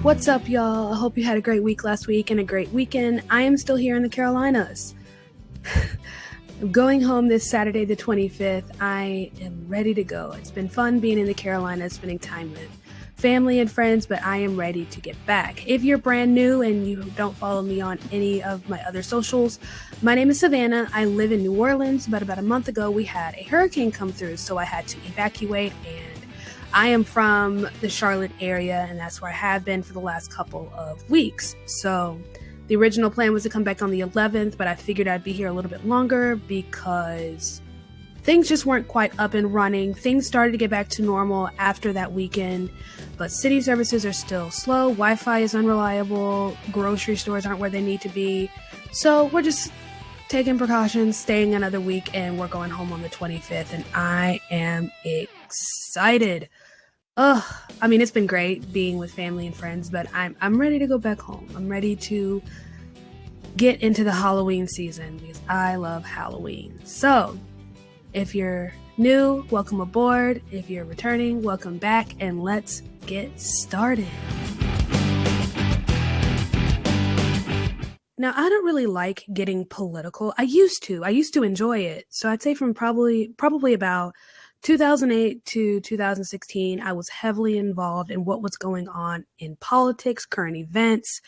What's up, y'all? I hope you had a great week last week and a great weekend. I am still here in the Carolinas. I'm going home this Saturday, the 25th. I am ready to go. It's been fun being in the Carolinas, spending time with family and friends, but I am ready to get back. If you're brand new and you don't follow me on any of my other socials, my name is Savannah. I live in New Orleans, but about a month ago, we had a hurricane come through, so I had to evacuate, and I am from the Charlotte area, and that's where I have been for the last couple of weeks. So the original plan was to come back on the 11th, but I figured I'd be here a little bit longer because things just weren't quite up and running. Things started to get back to normal after that weekend, but city services are still slow. Wi-Fi is unreliable. Grocery stores aren't where they need to be. So we're just taking precautions, staying another week, and we're going home on the 25th, and I am excited. It's been great being with family and friends, but I'm ready to go back home. I'm ready to get into the Halloween season because I love Halloween. So if you're new, welcome aboard. If you're returning, welcome back, and let's get started. Now, I don't really like getting political. I used to enjoy it. So I'd say from probably about 2008 to 2016, I was heavily involved in what was going on in politics, current events.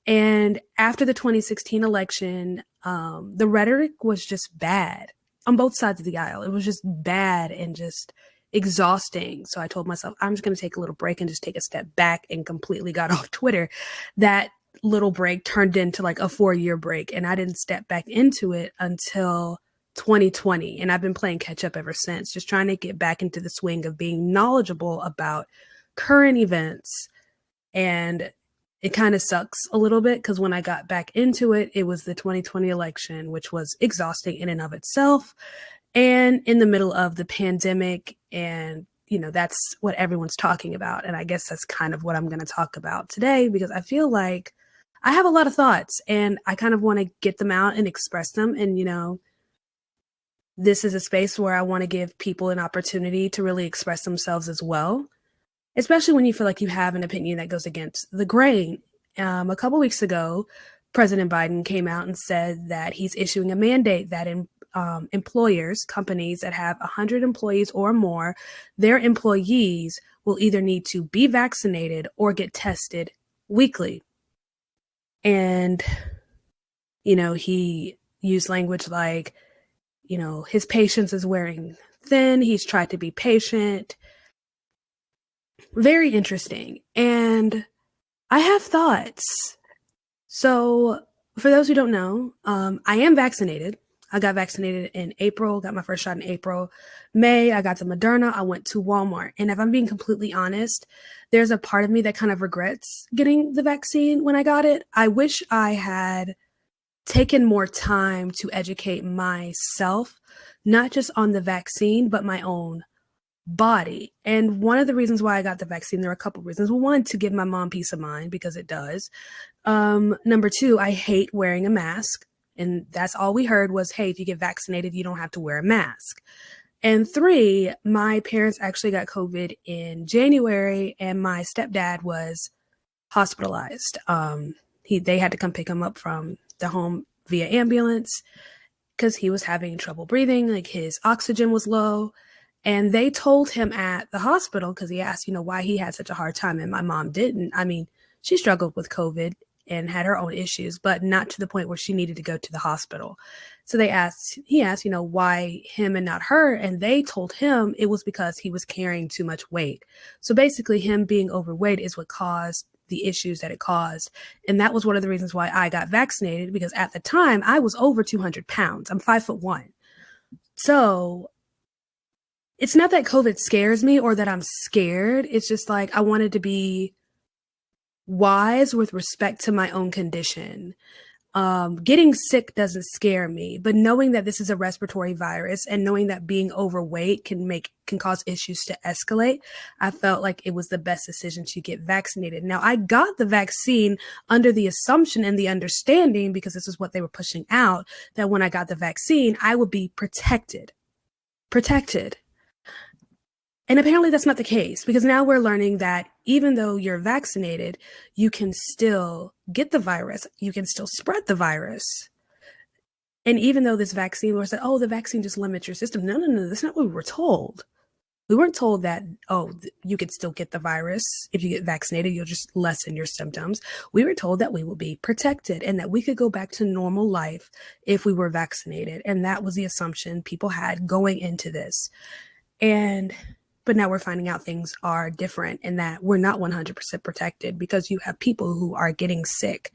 And after the 2016 election, the rhetoric was just bad on both sides of the aisle. It was just bad and just exhausting. So I told myself, I'm just going to take a little break and just take a step back, and completely got off Twitter. That little break turned into like a 4-year break, and I didn't step back into it until 2020, and I've been playing catch up ever since, just trying to get back into the swing of being knowledgeable about current events. And it kind of sucks a little bit because when I got back into it, it was the 2020 election, which was exhausting in and of itself, and in the middle of the pandemic. And that's what everyone's talking about, and I guess that's kind of what I'm going to talk about today, because I feel like I have a lot of thoughts and I kind of want to get them out and express them. And this is a space where I want to give people an opportunity to really express themselves as well, especially when you feel like you have an opinion that goes against the grain. A couple weeks ago, President Biden came out and said that he's issuing a mandate that employers, companies that have 100 employees or more, their employees will either need to be vaccinated or get tested weekly. And, he used language like, his patience is wearing thin. He's tried to be patient. Very interesting. And I have thoughts. So for those who don't know, I am vaccinated. I got vaccinated in April, got my first shot in April. May, I got the Moderna. I went to Walmart. And if I'm being completely honest, there's a part of me that kind of regrets getting the vaccine when I got it. I wish I had taken more time to educate myself, not just on the vaccine, but my own body. And one of the reasons why I got the vaccine, there are a couple of reasons. Well, one, to give my mom peace of mind, because it does. Number two, I hate wearing a mask. And that's all we heard was, hey, if you get vaccinated, you don't have to wear a mask. And three, my parents actually got COVID in January, and my stepdad was hospitalized. They had to come pick him up from the home via ambulance because he was having trouble breathing, like his oxygen was low. And they told him at the hospital, because he asked, why he had such a hard time, and my mom didn't. She struggled with COVID and had her own issues, but not to the point where she needed to go to the hospital. So he asked, why him and not her? And they told him it was because he was carrying too much weight. So basically him being overweight is what caused the issues that it caused. And that was one of the reasons why I got vaccinated, because at the time I was over 200 pounds. I'm 5'1". So it's not that COVID scares me or that I'm scared. It's just like I wanted to be wise with respect to my own condition. Getting sick doesn't scare me, but knowing that this is a respiratory virus and knowing that being overweight can cause issues to escalate, I felt like it was the best decision to get vaccinated. Now, I got the vaccine under the assumption and the understanding, because this is what they were pushing out, that when I got the vaccine, I would be protected. And apparently that's not the case, because now we're learning that even though you're vaccinated, you can still get the virus, you can still spread the virus. And even though this vaccine was like, oh, the vaccine just limits your system. No, no, no, that's not what we were told. We weren't told that, oh, you could still get the virus. If you get vaccinated, you'll just lessen your symptoms. We were told that we will be protected and that we could go back to normal life if we were vaccinated. And that was the assumption people had going into this. But now we're finding out things are different and that we're not 100% protected, because you have people who are getting sick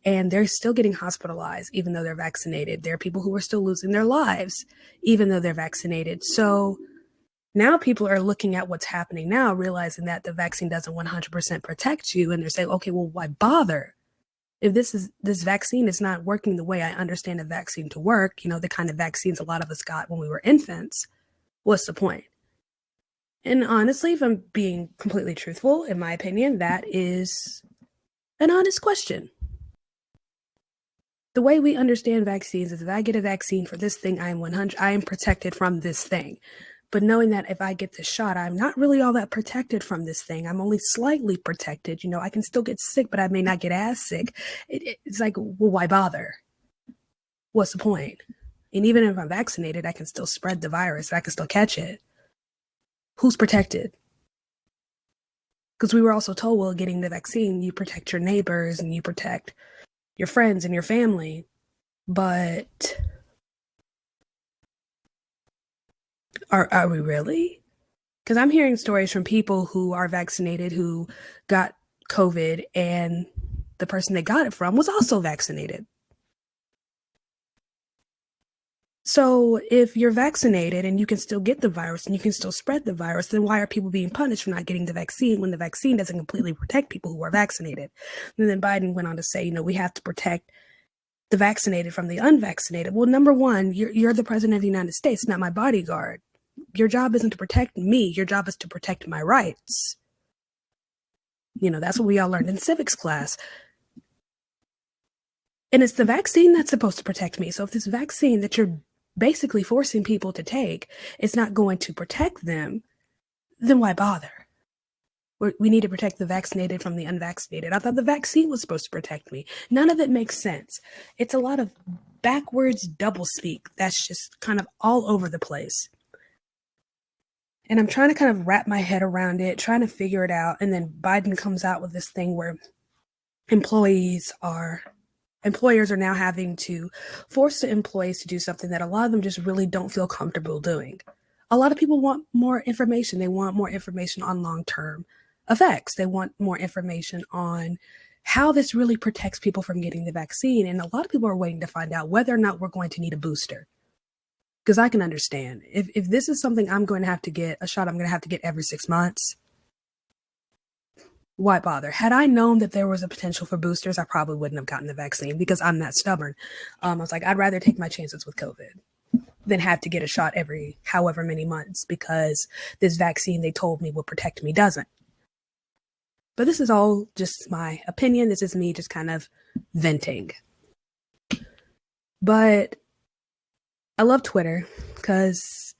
and they're still getting hospitalized even though they're vaccinated. There are people who are still losing their lives even though they're vaccinated. So now people are looking at what's happening now, realizing that the vaccine doesn't 100% protect you. And they're saying, okay, well, why bother? If this vaccine is not working the way I understand a vaccine to work, the kind of vaccines a lot of us got when we were infants, what's the point? And honestly, if I'm being completely truthful, in my opinion, that is an honest question. The way we understand vaccines is if I get a vaccine for this thing, I am protected from this thing. But knowing that if I get this shot, I'm not really all that protected from this thing. I'm only slightly protected. I can still get sick, but I may not get as sick. It's like, well, why bother? What's the point? And even if I'm vaccinated, I can still spread the virus. I can still catch it. Who's protected? Because we were also told, well, getting the vaccine, you protect your neighbors and you protect your friends and your family. But are we really? Because I'm hearing stories from people who are vaccinated who got COVID and the person they got it from was also vaccinated. So if you're vaccinated and you can still get the virus and you can still spread the virus, then why are people being punished for not getting the vaccine when the vaccine doesn't completely protect people who are vaccinated? And then Biden went on to say, we have to protect the vaccinated from the unvaccinated. Well, number one, you're the president of the United States, not my bodyguard. Your job isn't to protect me. Your job is to protect my rights. That's what we all learned in civics class. And it's the vaccine that's supposed to protect me. So if this vaccine that you're basically forcing people to take is not going to protect them, then why bother? We need to protect the vaccinated from the unvaccinated. I thought the vaccine was supposed to protect me. None of it makes sense. It's a lot of backwards doublespeak that's just kind of all over the place. And I'm trying to kind of wrap my head around it, trying to figure it out. And then Biden comes out with this thing where employers are now having to force the employees to do something that a lot of them just really don't feel comfortable doing. A lot of people want more information. They want more information on long-term effects. They want more information on how this really protects people from getting the vaccine. And a lot of people are waiting to find out whether or not we're going to need a booster. Because I can understand if this is something I'm going to have to get a shot, I'm going to have to get every 6 months. Why bother? Had I known that there was a potential for boosters, I probably wouldn't have gotten the vaccine because I'm that stubborn. I was like, I'd rather take my chances with COVID than have to get a shot every however many months because this vaccine they told me will protect me doesn't. But this is all just my opinion. This is me just kind of venting. But I love Twitter because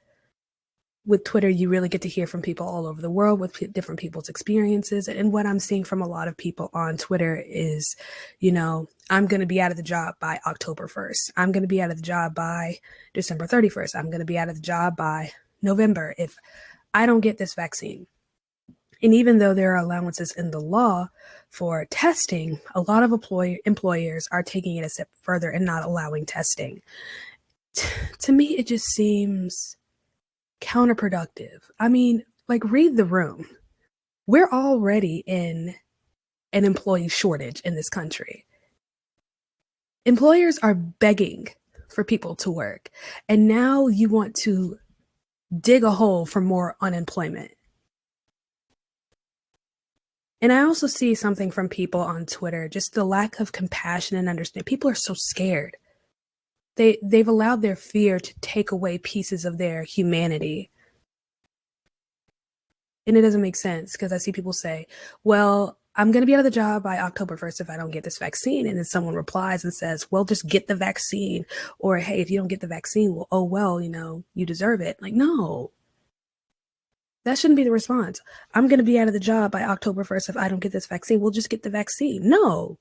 with Twitter, you really get to hear from people all over the world with different people's experiences. And what I'm seeing from a lot of people on Twitter is, I'm going to be out of the job by October 1st. I'm going to be out of the job by December 31st. I'm going to be out of the job by November if I don't get this vaccine. And even though there are allowances in the law for testing, a lot of employers are taking it a step further and not allowing testing. To me, it just seems counterproductive. I mean, read the room. We're already in an employee shortage in this country. Employers are begging for people to work. And now you want to dig a hole for more unemployment. And I also see something from people on Twitter, just the lack of compassion and understanding. People are so scared. They've allowed their fear to take away pieces of their humanity. And it doesn't make sense because I see people say, well, I'm going to be out of the job by October 1st if I don't get this vaccine. And then someone replies and says, well, just get the vaccine. Or, hey, if you don't get the vaccine, well, you deserve it. No. That shouldn't be the response. I'm going to be out of the job by October 1st if I don't get this vaccine. We'll just get the vaccine. No.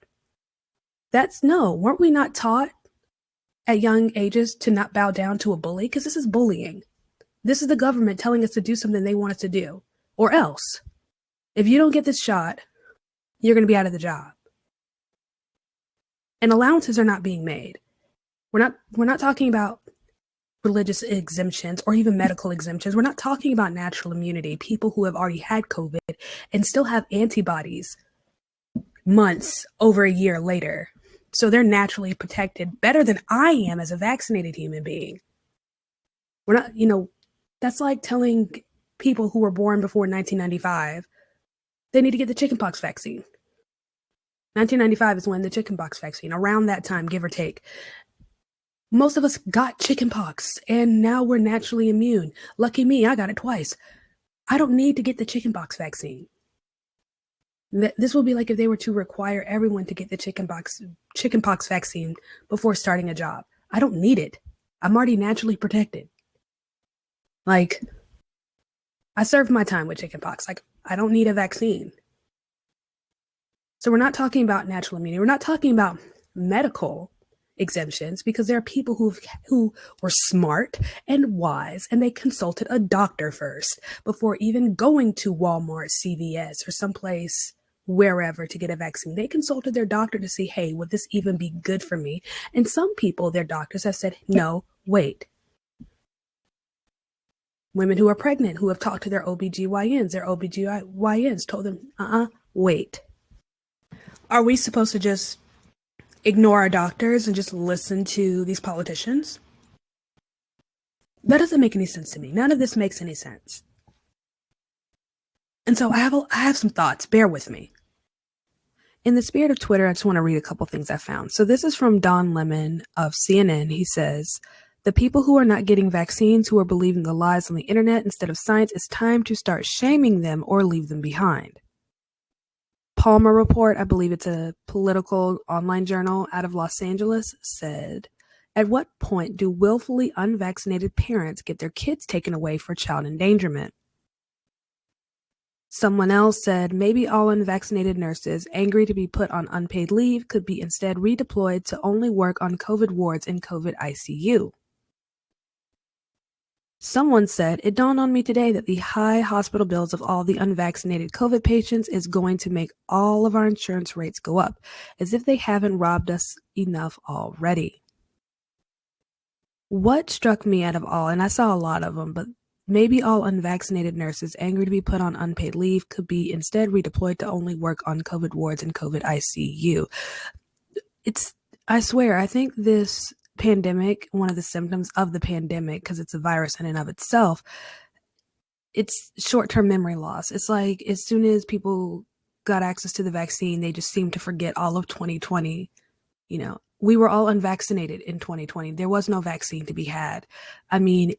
No. Weren't we not taught at young ages to not bow down to a bully? Because this is bullying. This is the government telling us to do something they want us to do. Or else, if you don't get this shot, you're going to be out of the job. And allowances are not being made. We're not talking about religious exemptions or even medical exemptions. We're not talking about natural immunity, people who have already had COVID and still have antibodies months, over a year later. So they're naturally protected better than I am as a vaccinated human being. We're not, that's like telling people who were born before 1995, they need to get the chickenpox vaccine. 1995 is when the chickenpox vaccine, around that time, give or take. Most of us got chickenpox and now we're naturally immune. Lucky me, I got it twice. I don't need to get the chickenpox vaccine. This will be like if they were to require everyone to get the chickenpox vaccine before starting a job. I don't need it. I'm already naturally protected. Like, I served my time with chickenpox. Like, I don't need a vaccine. So we're not talking about natural immunity. We're not talking about medical exemptions, because there are people who were smart and wise and they consulted a doctor first before even going to Walmart, CVS, or someplace wherever to get a vaccine. They consulted their doctor to see, hey, would this even be good for me? And some people, their doctors have said, no, wait. Women who are pregnant, who have talked to their OBGYNs told them, wait. Are we supposed to just ignore our doctors and just listen to these politicians? That doesn't make any sense to me. None of this makes any sense. And so I have some thoughts. Bear with me. In the spirit of Twitter, I just want to read a couple things I found. So this is from Don Lemon of CNN. He says, the people who are not getting vaccines, who are believing the lies on the internet instead of science, it's time to start shaming them or leave them behind. Palmer Report, I believe it's a political online journal out of Los Angeles, said, at what point do willfully unvaccinated parents get their kids taken away for child endangerment? Someone else said, maybe all unvaccinated nurses, angry to be put on unpaid leave, could be instead redeployed to only work on COVID wards in COVID ICU. Someone said, it dawned on me today that the high hospital bills of all the unvaccinated COVID patients is going to make all of our insurance rates go up, as if they haven't robbed us enough already. What struck me out of all, and I saw a lot of them, but maybe all unvaccinated nurses angry to be put on unpaid leave could be instead redeployed to only work on COVID wards and COVID ICU. I swear, I think this pandemic, one of the symptoms of the pandemic, because it's a virus in and of itself, it's short-term memory loss. It's like as soon as people got access to the vaccine, they just seemed to forget all of 2020. We were all unvaccinated in 2020. There was no vaccine to be had. I mean,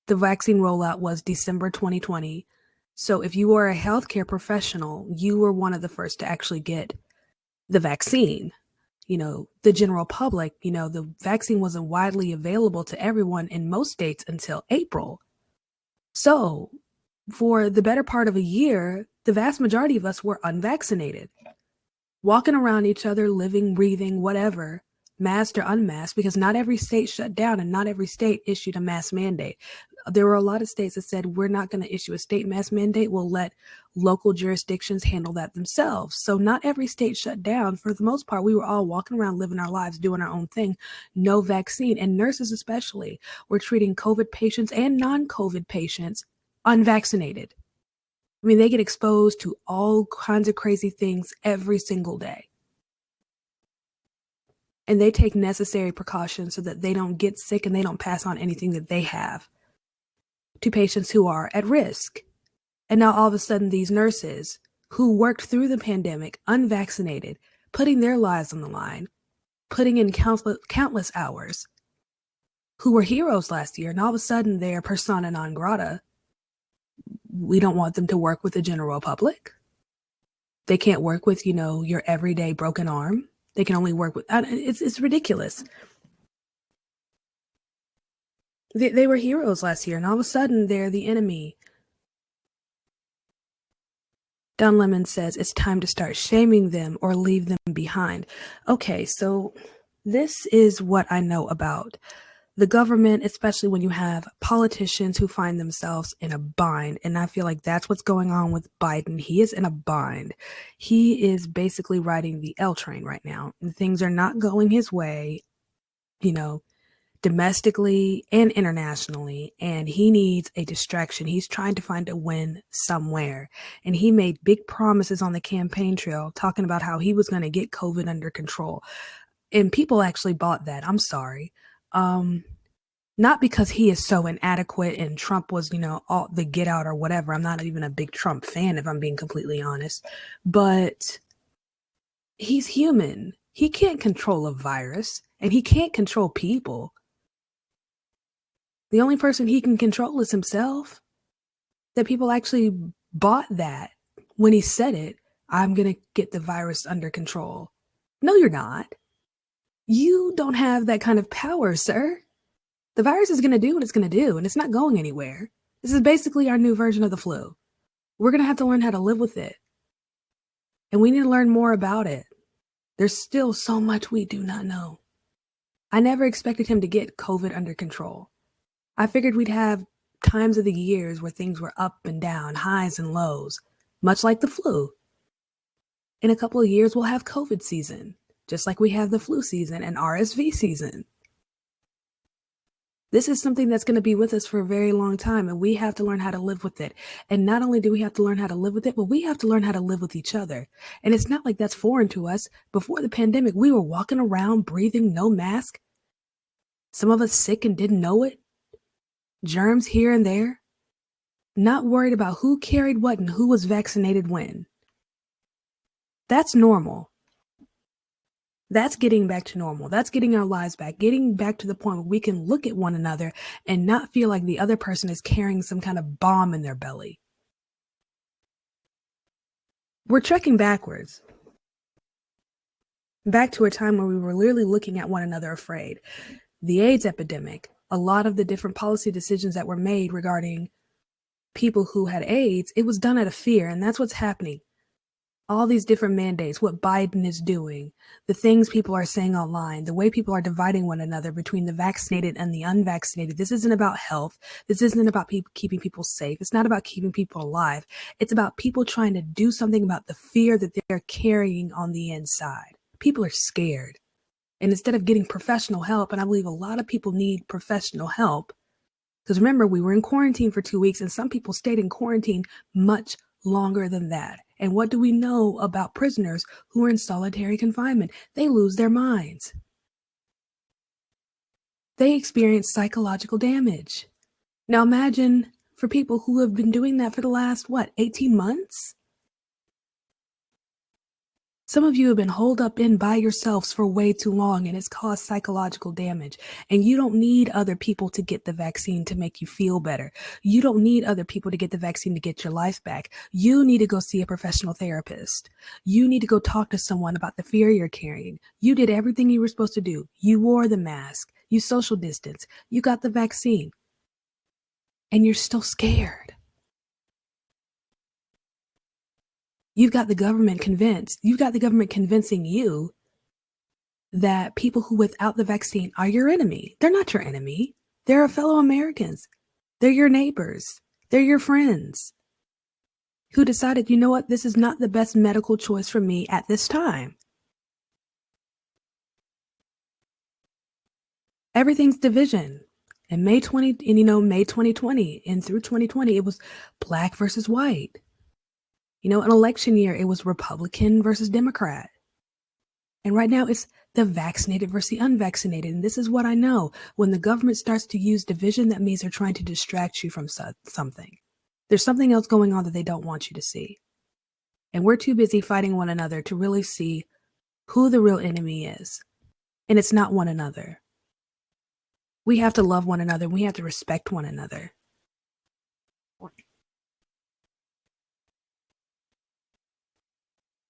the vaccine rollout was December 2020. So if you were a healthcare professional, you were one of the first to actually get the vaccine. The general public, the vaccine wasn't widely available to everyone in most states until April. So for the better part of a year, the vast majority of us were unvaccinated, walking around each other, living, breathing, whatever, masked or unmasked, because not every state shut down and not every state issued a mask mandate. There were a lot of states that said, we're not going to issue a state mask mandate. We'll let local jurisdictions handle that themselves. So not every state shut down. For the most part, we were all walking around, living our lives, doing our own thing. No vaccine. And nurses especially were treating COVID patients and non-COVID patients unvaccinated. I mean, they get exposed to all kinds of crazy things every single day. And they take necessary precautions so that they don't get sick and they don't pass on anything that they have to patients who are at risk. And now all of a sudden, these nurses who worked through the pandemic, unvaccinated, putting their lives on the line, putting in countless hours, who were heroes last year, and all of a sudden they're persona non grata. We don't want them to work with the general public. They can't work with, your everyday broken arm. They can only work with, it's ridiculous. They were heroes last year, and all of a sudden they're the enemy Don Lemon says it's time to start shaming them or leave them behind. Okay, so this is what I know about the government, especially when you have politicians who find themselves in a bind. And I feel like that's what's going on with Biden. He is in a bind. He is basically riding the L train right now, and things are not going his way, you know, domestically and internationally, and he needs a distraction. He's trying to find a win somewhere. And he made big promises on the campaign trail talking about how he was going to get COVID under control. And people actually bought that. I'm sorry. Not because he is so inadequate and Trump was, all the get out or whatever. I'm not even a big Trump fan, if I'm being completely honest. But he's human. He can't control a virus, and he can't control people. The only person he can control is himself. That people actually bought that when he said it. I'm going to get the virus under control. No, you're not. You don't have that kind of power, sir. The virus is going to do what it's going to do, and it's not going anywhere. This is basically our new version of the flu. We're going to have to learn how to live with it. And we need to learn more about it. There's still so much we do not know. I never expected him to get COVID under control. I figured we'd have times of the years where things were up and down, highs and lows, much like the flu. In a couple of years, we'll have COVID season, just like we have the flu season and RSV season. This is something that's going to be with us for a very long time, and we have to learn how to live with it. And not only do we have to learn how to live with it, but we have to learn how to live with each other. And it's not like that's foreign to us. Before the pandemic, we were walking around breathing no mask. Some of us sick and didn't know it. Germs here and there. Not worried about who carried what and who was vaccinated when. That's normal. That's getting back to normal. That's getting our lives back, getting back to the point where we can look at one another and not feel like the other person is carrying some kind of bomb in their belly. We're trekking backwards. Back to a time where we were literally looking at one another afraid. The AIDS epidemic, a lot of the different policy decisions that were made regarding people who had AIDS, it was done out of fear, and that's what's happening. All these different mandates, what Biden is doing, the things people are saying online, the way people are dividing one another between the vaccinated and the unvaccinated. This isn't about health. This isn't about keeping people safe. It's not about keeping people alive. It's about people trying to do something about the fear that they're carrying on the inside. People are scared. And instead of getting professional help, and I believe a lot of people need professional help, because remember, we were in quarantine for 2 weeks, and some people stayed in quarantine much longer than that. And what do we know about prisoners who are in solitary confinement? They lose their minds. They experience psychological damage. Now imagine for people who have been doing that for the last, 18 months? Some of you have been holed up in by yourselves for way too long, and it's caused psychological damage. And you don't need other people to get the vaccine to make you feel better. You don't need other people to get the vaccine to get your life back. You need to go see a professional therapist. You need to go talk to someone about the fear you're carrying. You did everything you were supposed to do. You wore the mask. You social distance. You got the vaccine. And you're still scared. You've got the government convinced. You've got the government convincing you that people who without the vaccine are your enemy. They're not your enemy. They're fellow Americans. They're your neighbors. They're your friends who decided, you know what, this is not the best medical choice for me at this time. Everything's division. And May 2020 and through 2020, it was black versus white. An election year, it was Republican versus Democrat. And right now it's the vaccinated versus the unvaccinated. And this is what I know. When the government starts to use division, that means they're trying to distract you from something. There's something else going on that they don't want you to see. And we're too busy fighting one another to really see who the real enemy is. And it's not one another. We have to love one another. We have to respect one another.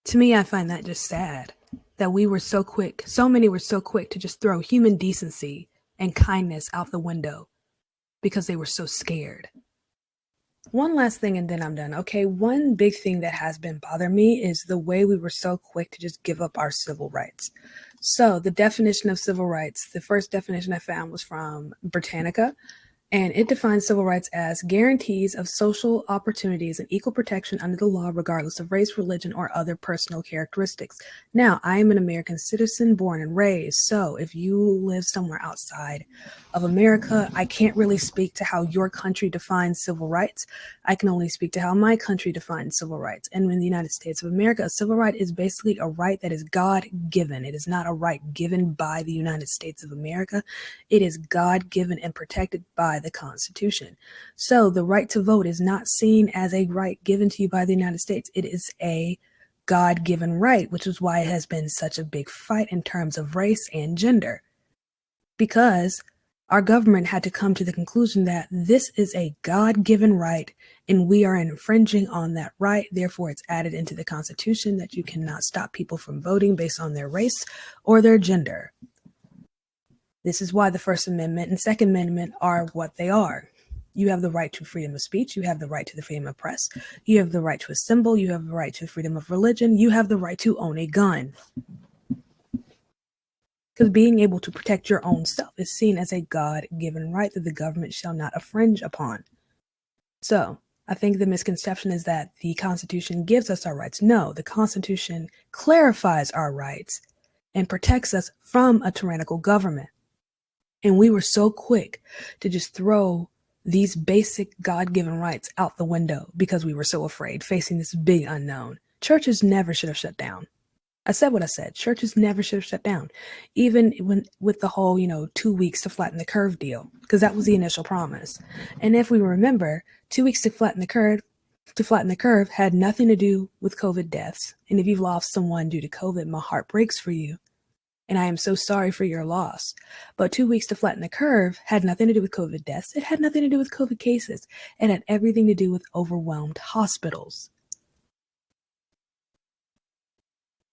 To me, I find that just sad that we were so quick, so many were so quick to just throw human decency and kindness out the window because they were so scared. One last thing and then I'm done. Okay, one big thing that has been bothering me is the way we were so quick to just give up our civil rights. So, the definition of civil rights, the first definition I found was from Britannica, and it defines civil rights as guarantees of social opportunities and equal protection under the law, regardless of race, religion, or other personal characteristics. Now, I am an American citizen, born and raised. So, if you live somewhere outside of America, I can't really speak to how your country defines civil rights. I can only speak to how my country defines civil rights. And in the United States of America, a civil right is basically a right that is God given. It is not a right given by the United States of America. It is God given and protected by the Constitution. So the right to vote is not seen as a right given to you by the United States. It is a God given right, which is why it has been such a big fight in terms of race and gender. Because our government had to come to the conclusion that this is a God given right and we are infringing on that right. Therefore, it's added into the Constitution that you cannot stop people from voting based on their race or their gender. This is why the First Amendment and Second Amendment are what they are. You have the right to freedom of speech. You have the right to the freedom of press. You have the right to assemble. You have the right to freedom of religion. You have the right to own a gun. Because being able to protect your own self is seen as a God-given right that the government shall not infringe upon. So, I think the misconception is that the Constitution gives us our rights. No, the Constitution clarifies our rights and protects us from a tyrannical government. And we were so quick to just throw these basic God-given rights out the window because we were so afraid, facing this big unknown. Churches never should have shut down. I said what I said. Churches never should have shut down, even when with the whole, 2 weeks to flatten the curve deal, because that was the initial promise. And if we remember, 2 weeks to flatten the curve had nothing to do with COVID deaths. And if you've lost someone due to COVID, my heart breaks for you. And I am so sorry for your loss. But 2 weeks to flatten the curve had nothing to do with COVID deaths. It had nothing to do with COVID cases. It had everything to do with overwhelmed hospitals.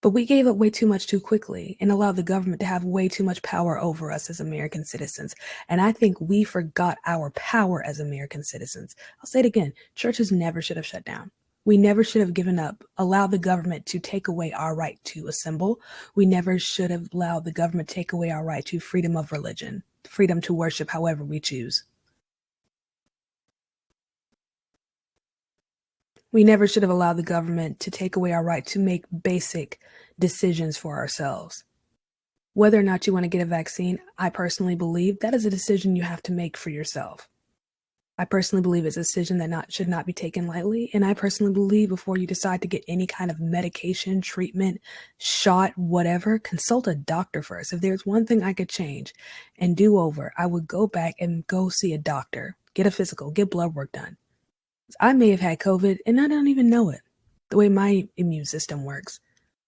But we gave up way too much too quickly and allowed the government to have way too much power over us as American citizens. And I think we forgot our power as American citizens. I'll say it again. Churches never should have shut down. We never should have given up, allowed the government to take away our right to assemble. We never should have allowed the government to take away our right to freedom of religion, freedom to worship however we choose. We never should have allowed the government to take away our right to make basic decisions for ourselves. Whether or not you want to get a vaccine, I personally believe that is a decision you have to make for yourself. I personally believe it's a decision that should not be taken lightly. And I personally believe before you decide to get any kind of medication, treatment, shot, whatever, consult a doctor first. If there's one thing I could change and do over, I would go back and go see a doctor, get a physical, get blood work done. I may have had COVID and I don't even know it. The way my immune system works,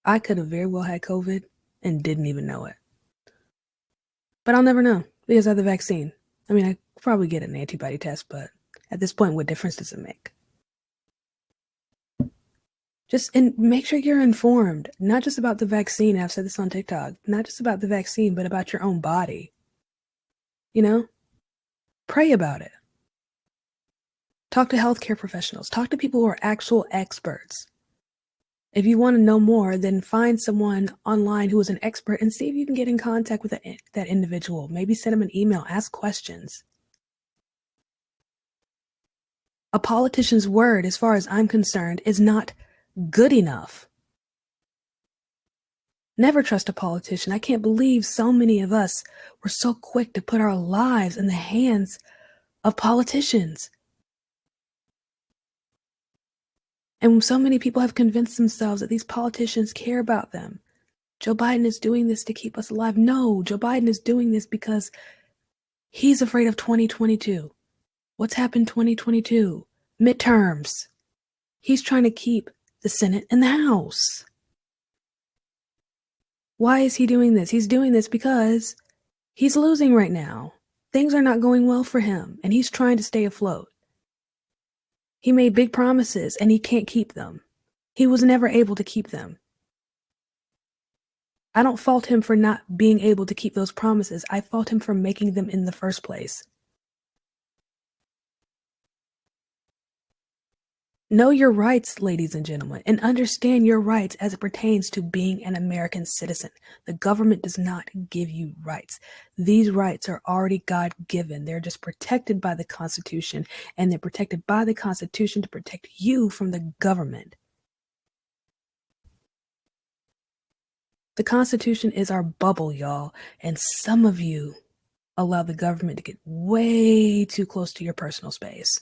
I could have very well had COVID and didn't even know it. But I'll never know because I have the vaccine. I mean, I could probably get an antibody test, but at this point, what difference does it make? And make sure you're informed, not just about the vaccine. I've said this on TikTok, not just about the vaccine, but about your own body. Pray about it. Talk to healthcare professionals. Talk to people who are actual experts. If you want to know more, then find someone online who is an expert and see if you can get in contact with that individual. Maybe send them an email, ask questions. A politician's word, as far as I'm concerned, is not good enough. Never trust a politician. I can't believe so many of us were so quick to put our lives in the hands of politicians. And so many people have convinced themselves that these politicians care about them. Joe Biden is doing this to keep us alive. No, Joe Biden is doing this because he's afraid of 2022. What's happened 2022? Midterms. He's trying to keep the Senate and the House. Why is he doing this? He's doing this because he's losing right now. Things are not going well for him, and he's trying to stay afloat. He made big promises, and he can't keep them. He was never able to keep them. I don't fault him for not being able to keep those promises. I fault him for making them in the first place. Know your rights, ladies and gentlemen, and understand your rights as it pertains to being an American citizen. The government does not give you rights. These rights are already God-given. They're just protected by the Constitution, and they're protected by the Constitution to protect you from the government. The Constitution is our bubble, y'all, and some of you allow the government to get way too close to your personal space.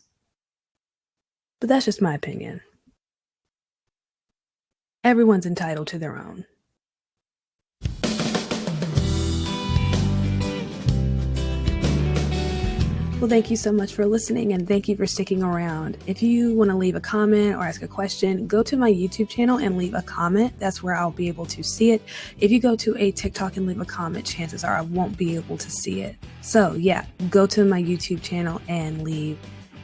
But that's just my opinion. Everyone's entitled to their own. Well, thank you so much for listening, and thank you for sticking around. If you want to leave a comment or ask a question, go to my YouTube channel and leave a comment. That's where I'll be able to see it. If you go to a TikTok and leave a comment, chances are I won't be able to see it. So yeah, go to my YouTube channel and leave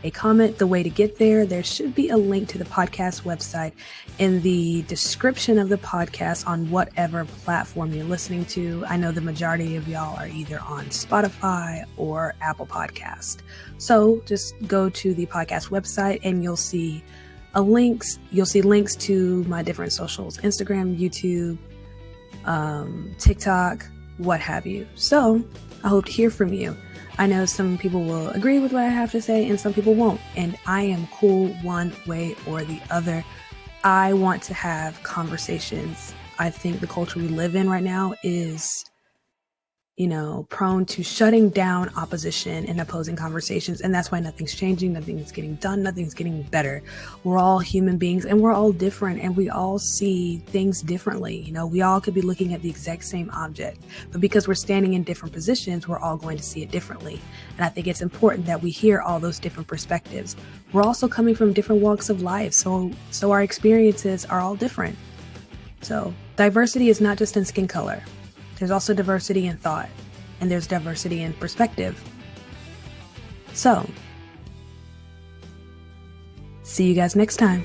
a comment. The way to get there should be a link to the podcast website in the description of the podcast on whatever platform you're listening to. I know the majority of y'all are either on Spotify or Apple Podcast. So just go to the podcast website and you'll see links to my different socials, Instagram, YouTube, TikTok, what have you. So I hope to hear from you. I know some people will agree with what I have to say and some people won't. And I am cool one way or the other. I want to have conversations. I think the culture we live in right now is, prone to shutting down opposition and opposing conversations. And that's why nothing's changing, nothing's getting done, nothing's getting better. We're all human beings and we're all different and we all see things differently. We all could be looking at the exact same object, but because we're standing in different positions, we're all going to see it differently. And I think it's important that we hear all those different perspectives. We're also coming from different walks of life. So our experiences are all different. So diversity is not just in skin color. There's also diversity in thought, and there's diversity in perspective. So, see you guys next time.